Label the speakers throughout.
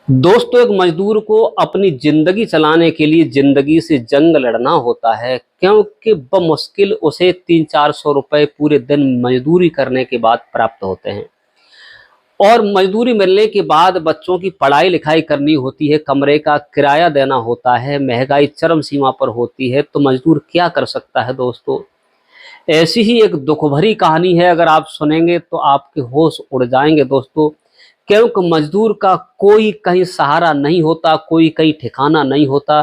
Speaker 1: दोस्तों, एक मजदूर को अपनी जिंदगी चलाने के लिए जिंदगी से जंग लड़ना होता है, क्योंकि बमुश्किल उसे 300-400 रुपए पूरे दिन मजदूरी करने के बाद प्राप्त होते हैं। और मजदूरी मिलने के बाद बच्चों की पढ़ाई लिखाई करनी होती है, कमरे का किराया देना होता है, महंगाई चरम सीमा पर होती है। तो मजदूर क्या कर सकता है दोस्तों? ऐसी ही एक दुख भरी कहानी है, अगर आप सुनेंगे तो आपके होश उड़ जाएंगे दोस्तों। क्योंकि मजदूर का कोई कहीं सहारा नहीं होता, कोई कहीं ठिकाना नहीं होता।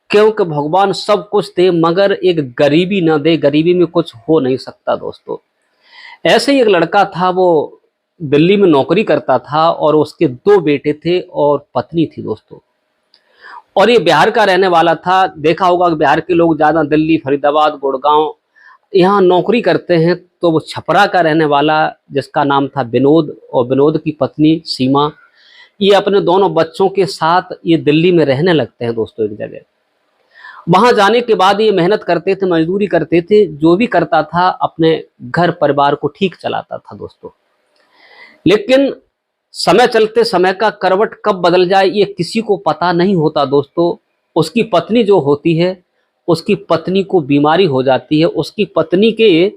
Speaker 1: क्योंकि भगवान सब कुछ दे मगर एक गरीबी ना दे, गरीबी में कुछ हो नहीं सकता दोस्तों। ऐसे ही एक लड़का था, वो दिल्ली में नौकरी करता था और उसके 2 बेटे थे और पत्नी थी दोस्तों। और ये बिहार का रहने वाला था। देखा होगा कि बिहार के लोग ज़्यादा दिल्ली, फरीदाबाद, गुड़गांव यहाँ नौकरी करते हैं। तो वो छपरा का रहने वाला, जिसका नाम था विनोद, और विनोद की पत्नी सीमा, ये अपने दोनों बच्चों के साथ ये दिल्ली में रहने लगते हैं दोस्तों एक जगह। वहां जाने के बाद ये मेहनत करते थे, मजदूरी करते थे, जो भी करता था अपने घर परिवार को ठीक चलाता था दोस्तों। लेकिन समय चलते समय का करवट कब बदल जाए ये किसी को पता नहीं होता दोस्तों। उसकी पत्नी जो होती है, उसकी पत्नी को बीमारी हो जाती है। उसकी पत्नी के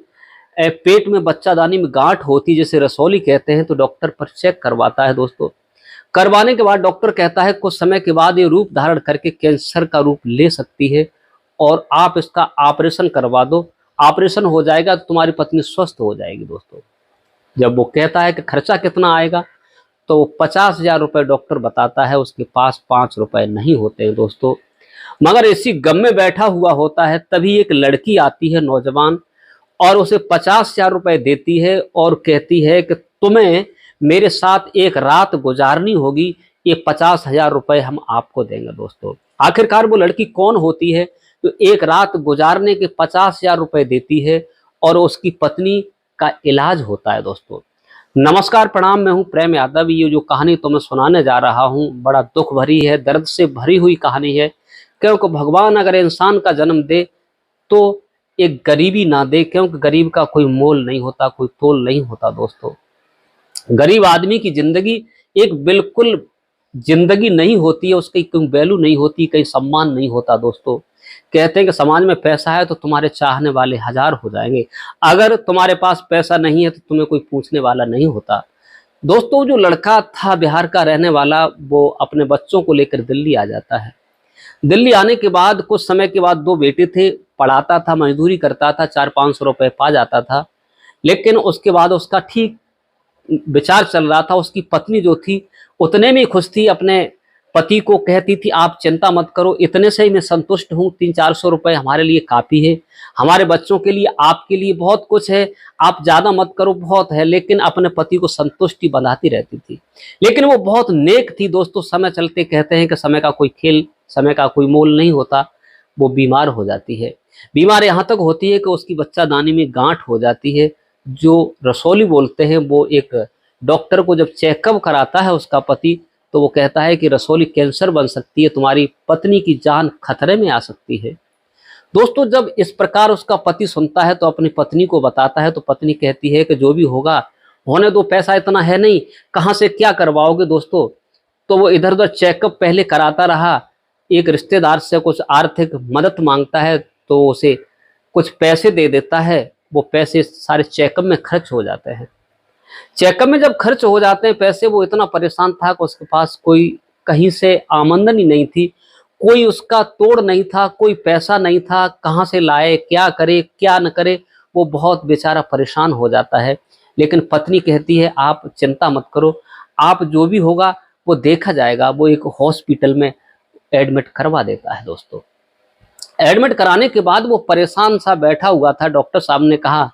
Speaker 1: पेट में बच्चादानी में गांठ होती है, जिसे रसौली कहते हैं। तो डॉक्टर पर चेक करवाता है दोस्तों। करवाने के बाद डॉक्टर कहता है कुछ समय के बाद ये रूप धारण करके कैंसर का रूप ले सकती है और आप इसका ऑपरेशन करवा दो। ऑपरेशन हो जाएगा तो तुम्हारी पत्नी स्वस्थ हो जाएगी दोस्तों। जब वो कहता है कि खर्चा कितना आएगा, तो वो 50,000 रुपये डॉक्टर बताता है। उसके पास 5 रुपए नहीं होते हैं दोस्तों। मगर इसी गम में बैठा हुआ होता है, तभी एक लड़की आती है, नौजवान, और उसे 50,000 रुपए देती है और कहती है कि तुम्हें मेरे साथ एक रात गुजारनी होगी, ये 50,000 रुपए हम आपको देंगे दोस्तों। आखिरकार वो लड़की कौन होती है तो एक रात गुजारने के 50,000 रुपए देती है और उसकी पत्नी का इलाज होता है दोस्तों। नमस्कार, प्रणाम, मैं हूं प्रेम यादव। ये जो कहानी तो मैं सुनाने जा रहा हूं, बड़ा दुख भरी है, दर्द से भरी हुई कहानी है। क्योंकि भगवान अगर इंसान का जन्म दे तो एक गरीबी ना दे, क्योंकि गरीब का कोई मोल नहीं होता, कोई तोल नहीं होता दोस्तों। गरीब आदमी की जिंदगी एक बिल्कुल जिंदगी नहीं होती है, उसकी कोई वैल्यू नहीं होती, कहीं सम्मान नहीं होता दोस्तों। कहते हैं कि समाज में पैसा है तो तुम्हारे चाहने वाले 1000 हो जाएंगे, अगर तुम्हारे पास पैसा नहीं है तो तुम्हें कोई पूछने वाला नहीं होता दोस्तों। जो लड़का था बिहार का रहने वाला, वो अपने बच्चों को लेकर दिल्ली आ जाता है। दिल्ली आने के बाद कुछ समय के बाद 2 बेटे थे, पढ़ाता था, मजदूरी करता था, 400-500 रुपए पा जाता था। लेकिन उसके बाद उसका ठीक विचार चल रहा था। उसकी पत्नी जो थी उतने में खुश थी, अपने पति को कहती थी आप चिंता मत करो, इतने से ही मैं संतुष्ट हूँ, 300-400 रुपए हमारे लिए काफ़ी है, हमारे बच्चों के लिए, आपके लिए बहुत कुछ है, आप ज़्यादा मत करो, बहुत है। लेकिन अपने पति को संतुष्टि बंधाती रहती थी। लेकिन वो बहुत नेक थी दोस्तों। समय चलते कहते हैं कि समय का कोई खेल, समय का कोई मोल नहीं होता। वो बीमार हो जाती है। बीमार यहाँ तक होती है कि उसकी बच्चादानी में गांठ हो जाती है, जो रसौली बोलते हैं। वो एक डॉक्टर को जब चेकअप कराता है उसका पति, तो वो कहता है कि रसौली कैंसर बन सकती है, तुम्हारी पत्नी की जान खतरे में आ सकती है दोस्तों। जब इस प्रकार उसका पति सुनता है तो अपनी पत्नी को बताता है। तो पत्नी कहती है कि जो भी होगा होने दो, पैसा इतना है नहीं, कहाँ से क्या करवाओगे दोस्तों। तो वो इधर उधर चेकअप पहले कराता रहा, एक रिश्तेदार से कुछ आर्थिक मदद मांगता है तो उसे कुछ पैसे दे देता है। वो पैसे सारे चेकअप में खर्च हो जाते हैं। चेकअप में जब खर्च हो जाते हैं पैसे, वो इतना परेशान था कि उसके पास कोई कहीं से आमदनी नहीं थी, कोई उसका तोड़ नहीं था, कोई पैसा नहीं था, कहाँ से लाए, क्या करे क्या न करे। वो बहुत बेचारा परेशान हो जाता है। लेकिन पत्नी कहती है आप चिंता मत करो, आप जो भी होगा वो देखा जाएगा। वो एक हॉस्पिटल में एडमिट करवा देता है दोस्तों। एडमिट कराने के बाद वो परेशान सा बैठा हुआ था। डॉक्टर साहब ने कहा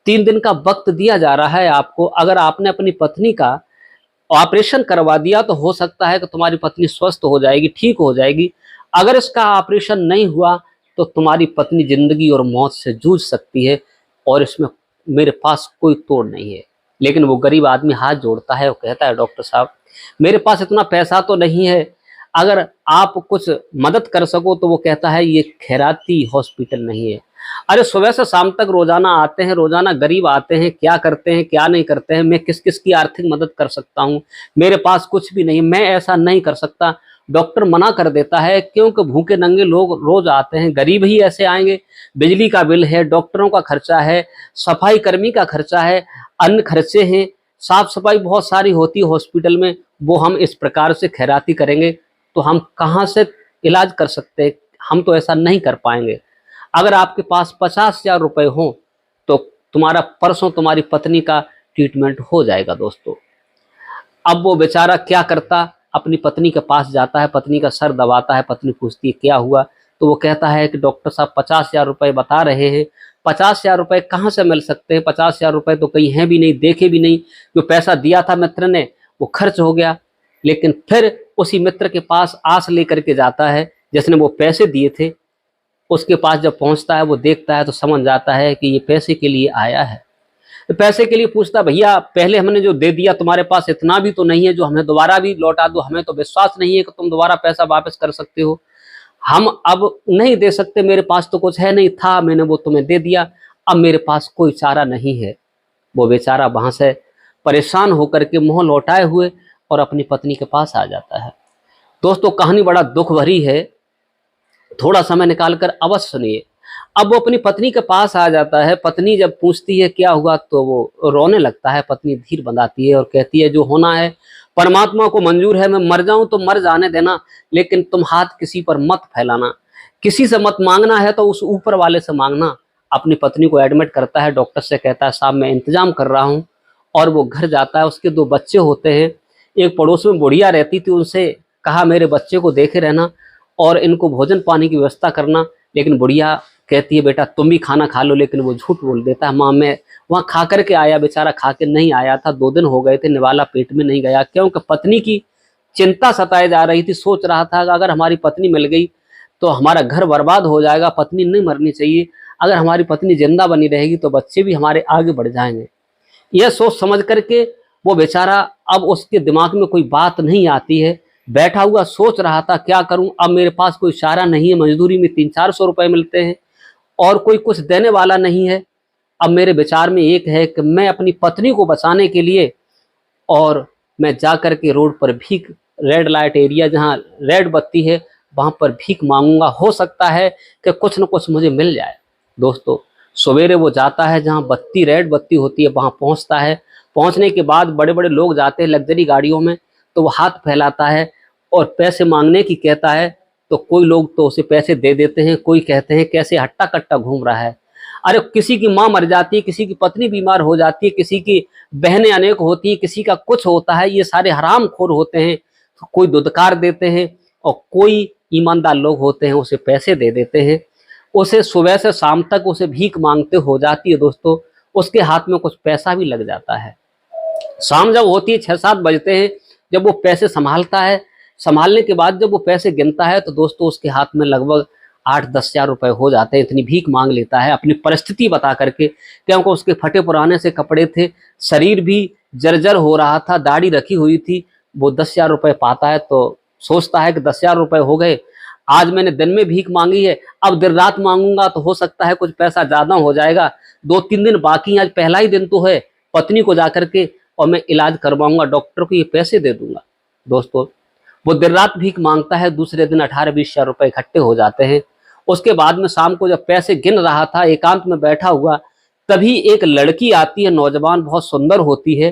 Speaker 1: 3 दिन का वक्त दिया जा रहा है आपको, अगर आपने अपनी पत्नी का ऑपरेशन करवा दिया तो हो सकता है कि तुम्हारी पत्नी स्वस्थ हो जाएगी, ठीक हो जाएगी। अगर इसका ऑपरेशन नहीं हुआ तो तुम्हारी पत्नी जिंदगी और मौत से जूझ सकती है, और इसमें मेरे पास कोई तोड़ नहीं है। लेकिन वो गरीब आदमी हाथ जोड़ता है, वो कहता है डॉक्टर साहब मेरे पास इतना पैसा तो नहीं है, अगर आप कुछ मदद कर सको। तो वो कहता है ये खैराती हॉस्पिटल नहीं है, अरे सुबह से शाम तक रोजाना आते हैं, रोजाना गरीब आते हैं, क्या करते हैं क्या नहीं करते हैं, मैं किस किस की आर्थिक मदद कर सकता हूँ, मेरे पास कुछ भी नहीं, मैं ऐसा नहीं कर सकता। डॉक्टर मना कर देता है, क्योंकि भूखे नंगे लोग रोज आते हैं, गरीब ही ऐसे आएंगे। बिजली का बिल है, डॉक्टरों का खर्चा है, सफाई कर्मी का खर्चा है, अन्य खर्चे हैं, साफ सफाई बहुत सारी होती है हॉस्पिटल में, वो हम इस प्रकार से खैराती करेंगे तो हम कहाँ से इलाज कर सकते हैं? हम तो ऐसा नहीं कर पाएंगे। अगर आपके पास 50,000 रुपए हो तो तुम्हारा परसों तुम्हारी पत्नी का ट्रीटमेंट हो जाएगा दोस्तों। अब वो बेचारा क्या करता, अपनी पत्नी के पास जाता है, पत्नी का सर दबाता है, पत्नी पूछती है क्या हुआ, तो वो कहता है कि डॉक्टर साहब 50,000 रुपए बता रहे हैं, 50,000 रुपए कहाँ से मिल सकते हैं, 50,000 रुपए तो कहीं हैं भी नहीं, देखे भी नहीं, जो पैसा दिया था मित्र ने वो खर्च हो गया। लेकिन फिर उसी मित्र के पास आस लेकर के जाता है जिसने वो पैसे दिए थे, उसके पास जब पहुंचता है वो देखता है तो समझ जाता है कि ये पैसे के लिए आया है। तो पैसे के लिए पूछता, भैया पहले हमने जो दे दिया तुम्हारे पास इतना भी तो नहीं है जो हमें दोबारा भी लौटा दो, हमें तो विश्वास नहीं है कि तुम दोबारा पैसा वापस कर सकते हो, हम अब नहीं दे सकते, मेरे पास तो कुछ है नहीं, था मैंने वो तुम्हें दे दिया, अब मेरे पास कोई चारा नहीं है। वो बेचारा वहां से परेशान होकर के मुंह लौटाए हुए और अपनी पत्नी के पास आ जाता है। दोस्तों कहानी बड़ा दुख भरी है, थोड़ा समय निकालकर अवश्य सुनिए। अब वो अपनी पत्नी के पास आ जाता है, पत्नी जब पूछती है क्या हुआ तो वो रोने लगता है, पत्नी धीर बंधाती है और कहती है जो होना है परमात्मा को मंजूर है, मैं मर जाऊं तो मर जाने देना, लेकिन तुम हाथ किसी पर मत फैलाना, किसी से मत मांगना है तो उस ऊपर वाले से मांगना। अपनी पत्नी को एडमिट करता है, डॉक्टर से कहता है साहब मैं इंतजाम कर रहा हूँ, और वो घर जाता है। उसके 2 बच्चे होते हैं, एक पड़ोस में बुढ़िया रहती थी, उनसे कहा मेरे बच्चे को देखे रहना और इनको भोजन पानी की व्यवस्था करना, लेकिन बुढ़िया कहती है बेटा तुम भी खाना खा लो, लेकिन वो झूठ बोल देता है, माँ मैं वहाँ खा करके आया, बेचारा खा के नहीं आया था, 2 दिन हो गए थे, निवाला पेट में नहीं गया, क्योंकि पत्नी की चिंता सताए जा रही थी, सोच रहा था कि अगर हमारी पत्नी मिल गई तो हमारा घर बर्बाद हो जाएगा, पत्नी नहीं मरनी चाहिए, अगर हमारी पत्नी जिंदा बनी रहेगी तो बच्चे भी हमारे आगे बढ़ जाएंगे। यह सोच समझ करके वो बेचारा, अब उसके दिमाग में कोई बात नहीं आती है, बैठा हुआ सोच रहा था क्या करूं, अब मेरे पास कोई चारा नहीं है, मजदूरी में 300-400 रुपए मिलते हैं और कोई कुछ देने वाला नहीं है। अब मेरे विचार में एक है कि मैं अपनी पत्नी को बचाने के लिए और मैं जा कर के रोड पर भीख, रेड लाइट एरिया जहाँ रेड बत्ती है वहां पर भीख मांगूंगा, हो सकता है कि कुछ न कुछ मुझे मिल जाए। दोस्तों सवेरे वो जाता है जहाँ बत्ती, रेड बत्ती होती है, वहां पहुंचता है। पहुंचने के बाद बड़े बड़े लोग जाते हैं लग्जरी गाड़ियों में, तो वो हाथ फैलाता है और पैसे मांगने की कहता है, तो कोई लोग तो उसे पैसे दे देते हैं, कोई कहते हैं कैसे हट्टा कट्टा घूम रहा है। अरे किसी की माँ मर जाती है, किसी की पत्नी बीमार हो जाती है, किसी की बहनें अनेक होती है, किसी का कुछ होता है, ये सारे हराम खोर होते हैं, तो कोई दुदकार देते हैं और कोई ईमानदार लोग होते हैं उसे पैसे दे देते हैं। उसे सुबह से शाम तक उसे भीख मांगते हो जाती है दोस्तों, उसके हाथ में कुछ पैसा भी लग जाता है। शाम जब होती है 6-7 बजते हैं, जब वो पैसे संभालता है, संभालने के बाद जब वो पैसे गिनता है तो दोस्तों उसके हाथ में लगभग 8-10 हजार रुपए हो जाते हैं। इतनी भीख मांग लेता है अपनी परिस्थिति बता करके, क्योंकि उसके फटे पुराने से कपड़े थे, शरीर भी जर्जर हो रहा था, दाढ़ी रखी हुई थी। वो 10,000 रुपए पाता है तो सोचता है कि 10,000 रुपए हो गए, आज मैंने दिन में भीख मांगी है, अब दिन रात मांगूंगा तो हो सकता है कुछ पैसा ज्यादा हो जाएगा, 2-3 दिन बाकी, आज पहला ही दिन तो है, पत्नी को जाकर के और मैं इलाज करवाऊंगा, डॉक्टर को ये पैसे दे दूंगा। दोस्तों वो दिन रात भीख मांगता है, दूसरे दिन 18-20 हजार रुपए इकट्ठे हो जाते हैं। उसके बाद में शाम को जब पैसे गिन रहा था, एकांत में बैठा हुआ, तभी एक लड़की आती है, नौजवान, बहुत सुंदर होती है,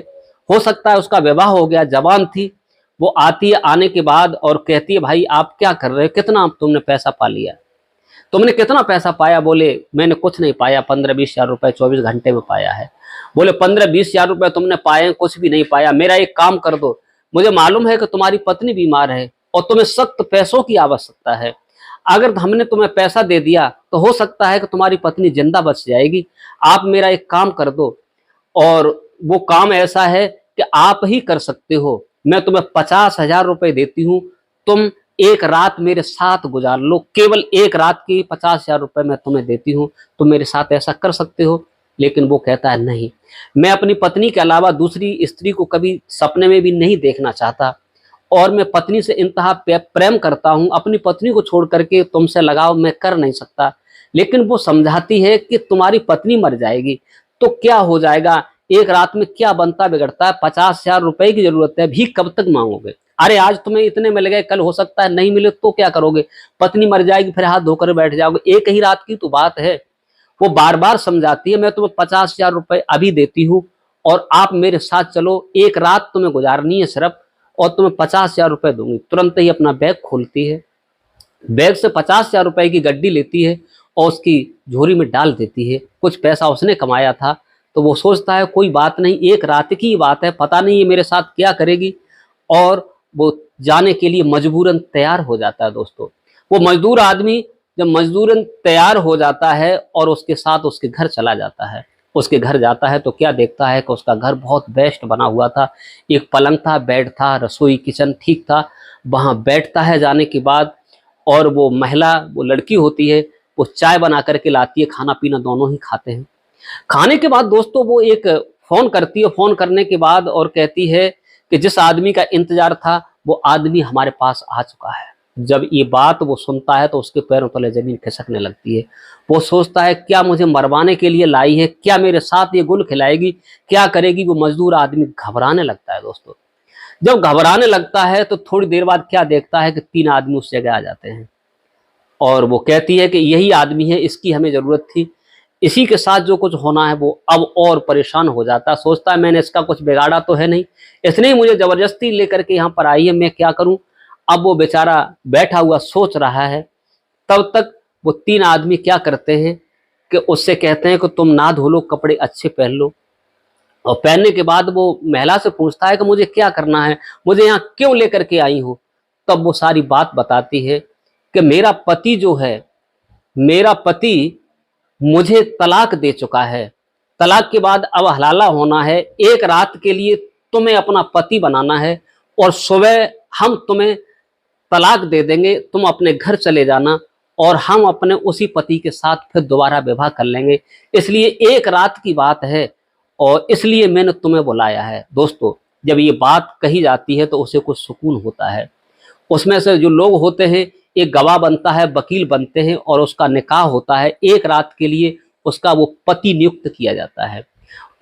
Speaker 1: हो सकता है उसका विवाह हो गया, जवान थी। वो आती है, आने के बाद और कहती है भाई आप क्या कर रहे हो, कितना तुमने पैसा पा लिया, तुमने कितना पैसा पाया? बोले मैंने कुछ नहीं पाया, 15-20 हजार रुपए 24 घंटे में पाया है। बोले 15-20 हजार रुपए तुमने पाए, कुछ भी नहीं पाया, मेरा एक काम कर दो, मुझे मालूम है कि तुम्हारी पत्नी बीमार है और तुम्हें सख्त पैसों की आवश्यकता है, अगर हमने तुम्हें पैसा दे दिया तो हो सकता है कि तुम्हारी पत्नी जिंदा बच जाएगी, आप मेरा एक काम कर दो, और वो काम ऐसा है कि आप ही कर सकते हो, मैं तुम्हें 50,000 रुपए देती हूँ, तुम एक रात मेरे साथ गुजार लो, केवल एक रात की 50,000 रुपए मैं तुम्हें देती हूँ, तुम मेरे साथ ऐसा कर सकते हो। लेकिन वो कहता है नहीं, मैं अपनी पत्नी के अलावा दूसरी स्त्री को कभी सपने में भी नहीं देखना चाहता, और मैं पत्नी से इंतहा प्रेम करता हूँ, अपनी पत्नी को छोड़ करके तुमसे लगाव मैं कर नहीं सकता, लेकिन वो समझाती है कि तुम्हारी पत्नी मर जाएगी तो क्या हो जाएगा, एक रात में क्या बनता बिगड़ता है, 50,000 रुपए की जरूरत है, भीख कब तक मांगोगे, अरे आज तुम्हें इतने मिल गए, कल हो सकता है नहीं मिले तो क्या करोगे, पत्नी मर जाएगी फिर हाथ धोकर बैठ जाओगे, एक ही रात की तो बात है। वो बार बार समझाती है, मैं तुम्हें 50,000 रुपए अभी देती हूँ और आप मेरे साथ चलो, एक रात तुम्हें गुजारनी है सिर्फ, और तुम्हें 50,000 रुपए दूंगी। तुरंत ही अपना बैग खोलती है, बैग से 50,000 रुपए की गड्डी लेती है और उसकी झोरी में डाल देती है। कुछ पैसा उसने कमाया था तो वो सोचता है कोई बात नहीं, एक रात की बात है, पता नहीं ये मेरे साथ क्या करेगी, और वो जाने के लिए मजबूरन तैयार हो जाता है। दोस्तों, वो मजदूर आदमी जब मजदूरन तैयार हो जाता है और उसके साथ उसके घर चला जाता है, उसके घर जाता है तो क्या देखता है कि उसका घर बहुत बेस्ट बना हुआ था, एक पलंग था, बेड था, रसोई किचन ठीक था। वहाँ बैठता है जाने के बाद, और वो महिला, वो लड़की होती है, वो चाय बना करके लाती है, खाना पीना दोनों ही खाते हैं। खाने के बाद दोस्तों वो एक फ़ोन करती है, फ़ोन करने के बाद और कहती है कि जिस आदमी का इंतज़ार था वो आदमी हमारे पास आ चुका है। जब ये बात वो सुनता है तो उसके पैरों तले ज़मीन खिसकने लगती है। वो सोचता है क्या मुझे मरवाने के लिए लाई है, क्या मेरे साथ ये गुल खिलाएगी, क्या करेगी। वो मज़दूर आदमी घबराने लगता है दोस्तों। जब घबराने लगता है तो थोड़ी देर बाद क्या देखता है कि 3 आदमी उस जगह आ जाते हैं और वो कहती है कि यही आदमी है, इसकी हमें ज़रूरत थी, इसी के साथ जो कुछ होना है। वो अब और परेशान हो जाता है, सोचता है मैंने इसका कुछ बिगाड़ा तो है नहीं, इसने ही मुझे ज़बरदस्ती लेकर के यहाँ पर आई है, मैं क्या करूँ। अब वो बेचारा बैठा हुआ सोच रहा है, तब तक वो 3 आदमी क्या करते हैं कि उससे कहते हैं कि तुम ना धो लो, कपड़े अच्छे पहन लो। और पहनने के बाद वो महिला से पूछता है कि मुझे क्या करना है, मुझे यहाँ क्यों लेकर के आई हो। तब वो सारी बात बताती है कि मेरा पति जो है, मेरा पति मुझे तलाक दे चुका है, तलाक के बाद अब हलाला होना है, एक रात के लिए तुम्हें अपना पति बनाना है और सुबह हम तुम्हें तलाक दे देंगे, तुम अपने घर चले जाना और हम अपने उसी पति के साथ फिर दोबारा विवाह कर लेंगे, इसलिए एक रात की बात है और इसलिए मैंने तुम्हें बुलाया है। दोस्तों, जब ये बात कही जाती है तो उसे कुछ सुकून होता है। उसमें से जो लोग होते हैं, एक गवाह बनता है, वकील बनते हैं और उसका निकाह होता है। एक रात के लिए उसका वो पति नियुक्त किया जाता है,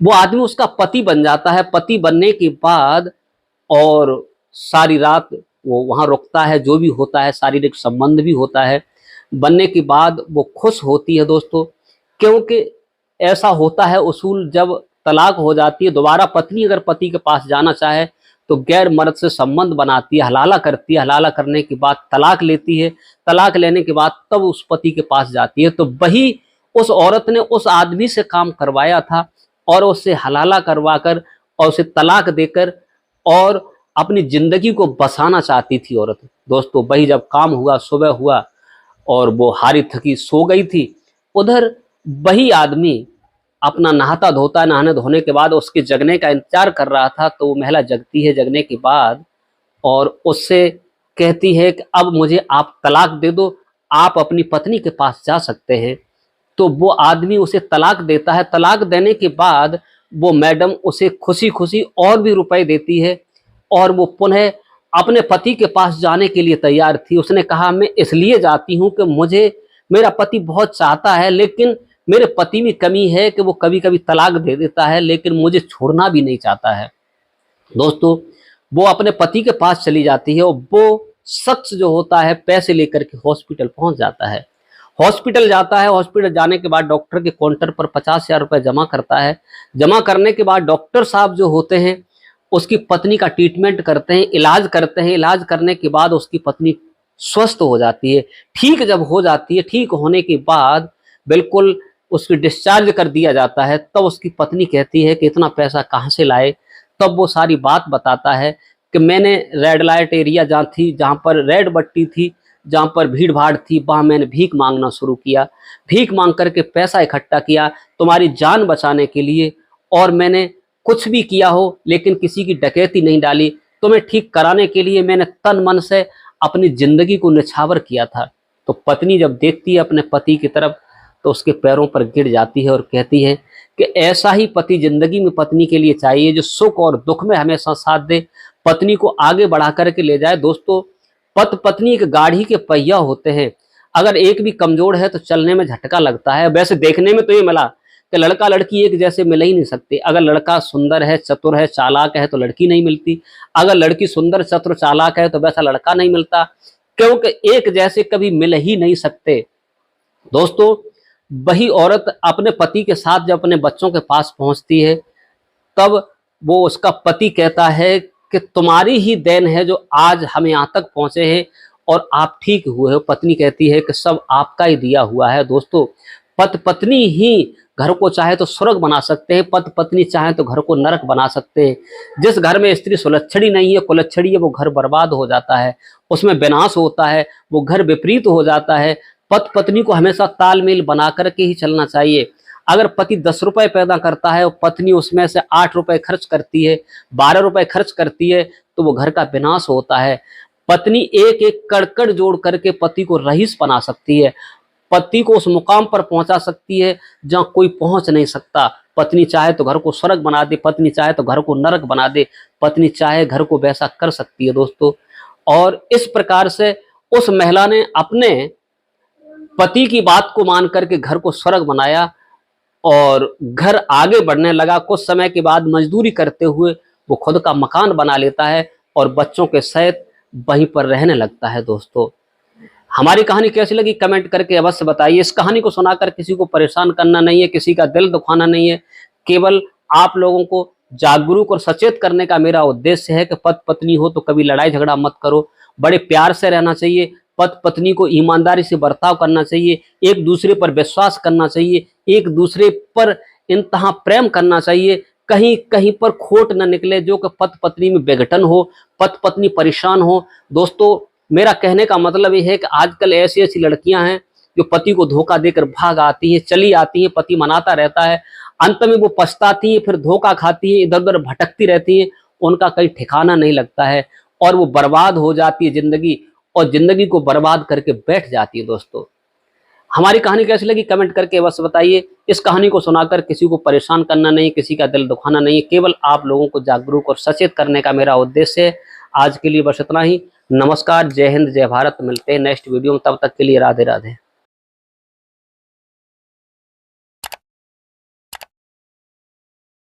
Speaker 1: वो आदमी उसका पति बन जाता है। पति बनने के बाद और सारी रात वो वहाँ रुकता है, जो भी होता है शारीरिक संबंध भी होता है। बनने के बाद वो खुश होती है दोस्तों, क्योंकि ऐसा होता है उसूल, जब तलाक हो जाती है दोबारा पत्नी अगर पति के पास जाना चाहे तो गैर मर्द से संबंध बनाती है, हलाला करती है, हलाला करने के बाद तलाक लेती है, तलाक लेने के बाद तब उस पति के पास जाती है। तो वही उस औरत ने उस आदमी से काम करवाया था और उससे हलाला करवा कर और उसे तलाक देकर और अपनी जिंदगी को बसाना चाहती थी औरत। दोस्तों, वही जब काम हुआ, सुबह हुआ और वो हारी थकी सो गई थी, उधर वही आदमी अपना नहाता धोता, नहाने धोने के बाद उसके जगने का इंतजार कर रहा था। तो वो महिला जगती है, जगने के बाद और उससे कहती है कि अब मुझे आप तलाक दे दो, आप अपनी पत्नी के पास जा सकते हैं। तो वो आदमी उसे तलाक देता है। तलाक देने के बाद वो मैडम उसे खुशी खुशी और भी रुपए देती है और वो पुनः अपने पति के पास जाने के लिए तैयार थी। उसने कहा मैं इसलिए जाती हूँ कि मुझे मेरा पति बहुत चाहता है, लेकिन मेरे पति में कमी है कि वो कभी कभी तलाक दे देता है, लेकिन मुझे छोड़ना भी नहीं चाहता है। दोस्तों, वो अपने पति के पास चली जाती है और वो शख्स जो होता है पैसे लेकर के हॉस्पिटल पहुंच जाता है। हॉस्पिटल जाता है, हॉस्पिटल जाने के बाद डॉक्टर के काउंटर पर 50,000 रुपये जमा करता है। जमा करने के बाद डॉक्टर साहब जो होते हैं उसकी पत्नी का ट्रीटमेंट करते हैं, इलाज करते हैं। इलाज करने के बाद उसकी पत्नी स्वस्थ हो जाती है। ठीक जब हो जाती है, ठीक होने के बाद बिल्कुल उसकी डिस्चार्ज कर दिया जाता है, तब उसकी पत्नी कहती है कि इतना पैसा कहाँ से लाए। तब वो सारी बात बताता है कि मैंने रेड लाइट एरिया जहाँ थी, जहाँ पर रेड बत्ती थी, जहाँ पर भीड़ भाड़ थी, वहाँ मैंने भीख मांगना शुरू किया, भीख मांग करके पैसा इकट्ठा किया तुम्हारी जान बचाने के लिए, और मैंने कुछ भी किया हो लेकिन किसी की डकैती नहीं डाली। तुम्हें ठीक कराने के लिए मैंने तन मन से अपनी जिंदगी को निछावर किया था। तो पत्नी जब देखती है अपने पति की तरफ तो उसके पैरों पर गिर जाती है और कहती है कि ऐसा ही पति जिंदगी में पत्नी के लिए चाहिए, जो सुख और दुख में हमेशा साथ दे, पत्नी को आगे बढ़ा करके ले जाए। दोस्तों, पति पत्नी एक गाड़ी के पहिया होते हैं। अगर एक भी कमजोर है तो चलने में झटका लगता है। वैसे देखने में तो ये मिला कि लड़का लड़की एक जैसे मिल ही नहीं सकते। अगर लड़का सुंदर है, चतुर है, चालाक है तो लड़की नहीं मिलती। अगर लड़की सुंदर, चतुर, चालाक है तो वैसा लड़का नहीं मिलता, क्योंकि एक जैसे कभी मिल ही नहीं सकते। दोस्तों, वही औरत अपने पति के साथ जब अपने बच्चों के पास पहुंचती है, तब वो उसका पति कहता है कि तुम्हारी ही देन है जो आज हम यहाँ तक पहुंचे हैं और आप ठीक हुए हो। पत्नी कहती है कि सब आपका ही दिया हुआ है। दोस्तों, पति पत्नी ही घर को चाहे तो स्वर्ग बना सकते हैं, पति पत्नी चाहे तो घर को नरक बना सकते हैं। जिस घर में स्त्री सुलक्षणी नहीं है, कुलक्षणी है, वो घर बर्बाद हो जाता है, उसमें विनाश होता है, वो घर विपरीत हो जाता है। पति पत्नी को हमेशा तालमेल बना करके ही चलना चाहिए। अगर पति 10 रुपए पैदा करता है और पत्नी उसमें से 8 रुपए खर्च करती है, 12 रुपए खर्च करती है, तो वो घर का विनाश होता है। पत्नी एक एक कड़कड़ जोड़ करके पति को रईस बना सकती है, पति को उस मुकाम पर पहुंचा सकती है जहां कोई पहुंच नहीं सकता। पत्नी चाहे तो घर को स्वर्ग बना दे, पत्नी चाहे तो घर को नरक बना दे, पत्नी चाहे घर को वैसा कर सकती है दोस्तों। और इस प्रकार से उस महिला ने अपने पति की बात को मान करके घर को स्वर्ग बनाया और घर आगे बढ़ने लगा। कुछ समय के बाद मजदूरी करते हुए वो खुद का मकान बना लेता है और बच्चों के सहित वहीं पर रहने लगता है। दोस्तों, हमारी कहानी कैसी लगी कमेंट करके अवश्य बताइए। इस कहानी को सुनाकर किसी को परेशान करना नहीं है, किसी का दिल दुखाना नहीं है, केवल आप लोगों को जागरूक और सचेत करने का मेरा उद्देश्य है कि पति पत्नी हो तो कभी लड़ाई झगड़ा मत करो, बड़े प्यार से रहना चाहिए। पति पत्नी को ईमानदारी से बर्ताव करना चाहिए, एक दूसरे पर विश्वास करना चाहिए, एक दूसरे पर इंतहा प्रेम करना चाहिए। कहीं कहीं पर खोट न निकले जो कि पति पत्नी में विघटन हो, पति पत्नी परेशान हो। दोस्तों, मेरा कहने का मतलब ये है कि आजकल ऐसी ऐसी लड़कियां हैं जो पति को धोखा देकर भाग आती हैं, चली आती हैं, पति मनाता रहता है, अंत में वो पछताती हैं, फिर धोखा खाती हैं, इधर उधर भटकती रहती हैं, उनका कहीं ठिकाना नहीं लगता है और वो बर्बाद हो जाती है जिंदगी, और जिंदगी को बर्बाद करके बैठ जाती है। दोस्तों, हमारी कहानी कैसी लगी कमेंट करके बस बताइए। इस कहानी को सुनाकर किसी को परेशान करना नहीं, किसी का दिल दुखाना नहीं, केवल आप लोगों को जागरूक और सचेत करने का मेरा उद्देश्य है। आज के लिए बस इतना ही। नमस्कार, जय हिंद, जय भारत। मिलते हैं नेक्स्ट वीडियो में, तब तक के लिए राधे राधे।